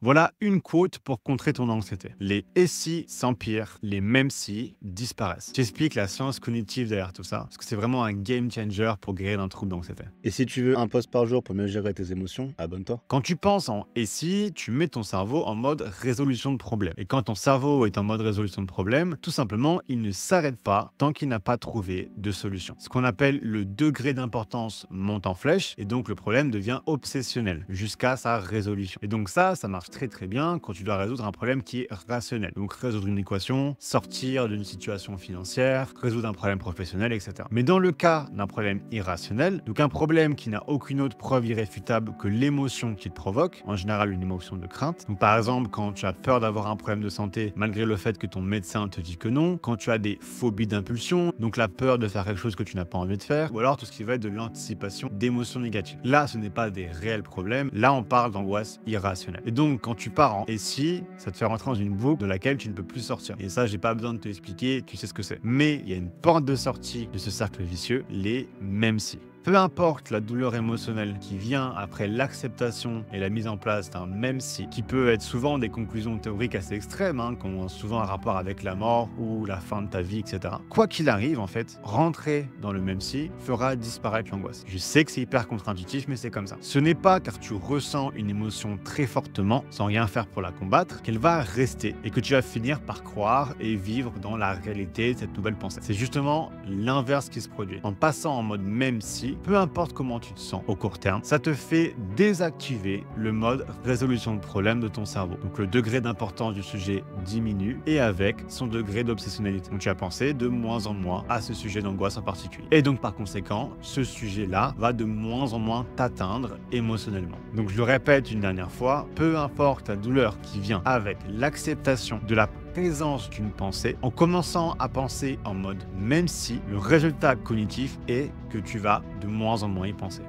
Voilà une quote pour contrer ton anxiété. Les «et si» s'empirent, les «même si» disparaissent. J'explique la science cognitive derrière tout ça, parce que c'est vraiment un game changer pour guérir d'un trouble d'anxiété. Et si tu veux un post par jour pour mieux gérer tes émotions, abonne-toi. Quand tu penses en «et si», tu mets ton cerveau en mode résolution de problème. Et quand ton cerveau est en mode résolution de problème, tout simplement, il ne s'arrête pas tant qu'il n'a pas trouvé de solution. Ce qu'on appelle le degré d'importance monte en flèche, et donc le problème devient obsessionnel jusqu'à sa résolution. Et donc ça marche très très bien quand tu dois résoudre un problème qui est rationnel. Donc résoudre une équation, sortir d'une situation financière, résoudre un problème professionnel, etc. Mais dans le cas d'un problème irrationnel, donc un problème qui n'a aucune autre preuve irréfutable que l'émotion qu'il provoque, en général une émotion de crainte. Donc par exemple, quand tu as peur d'avoir un problème de santé malgré le fait que ton médecin te dit que non, quand tu as des phobies d'impulsion, donc la peur de faire quelque chose que tu n'as pas envie de faire, ou alors tout ce qui va être de l'anticipation d'émotions négatives. Là, ce n'est pas des réels problèmes, là on parle d'angoisse irrationnelle. Et donc quand tu pars en «et si», ça te fait rentrer dans une boucle de laquelle tu ne peux plus sortir. Et ça, j'ai pas besoin de te l'expliquer, tu sais ce que c'est. Mais il y a une porte de sortie de ce cercle vicieux, les «même si». Peu importe la douleur émotionnelle qui vient après l'acceptation et la mise en place d'un «même si», qui peut être souvent des conclusions théoriques assez extrêmes, qui ont souvent un rapport avec la mort ou la fin de ta vie, etc. Quoi qu'il arrive, en fait, rentrer dans le «même si» fera disparaître l'angoisse. Je sais que c'est hyper contre-intuitif, mais c'est comme ça. Ce n'est pas car tu ressens une émotion très fortement, sans rien faire pour la combattre, qu'elle va rester et que tu vas finir par croire et vivre dans la réalité de cette nouvelle pensée. C'est justement l'inverse qui se produit. En passant en mode «même si», peu importe comment tu te sens au court terme, ça te fait désactiver le mode résolution de problème de ton cerveau. Donc le degré d'importance du sujet diminue et avec son degré d'obsessionnalité. Donc tu vas penser de moins en moins à ce sujet d'angoisse en particulier. Et donc par conséquent, ce sujet-là va de moins en moins t'atteindre émotionnellement. Donc je le répète une dernière fois, peu importe la douleur qui vient avec l'acceptation de la présence d'une pensée, en commençant à penser en mode «même si», le résultat cognitif est que tu vas de moins en moins y penser.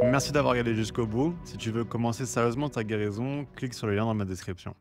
Merci d'avoir regardé jusqu'au bout. Si tu veux commencer sérieusement ta guérison, clique sur le lien dans ma description.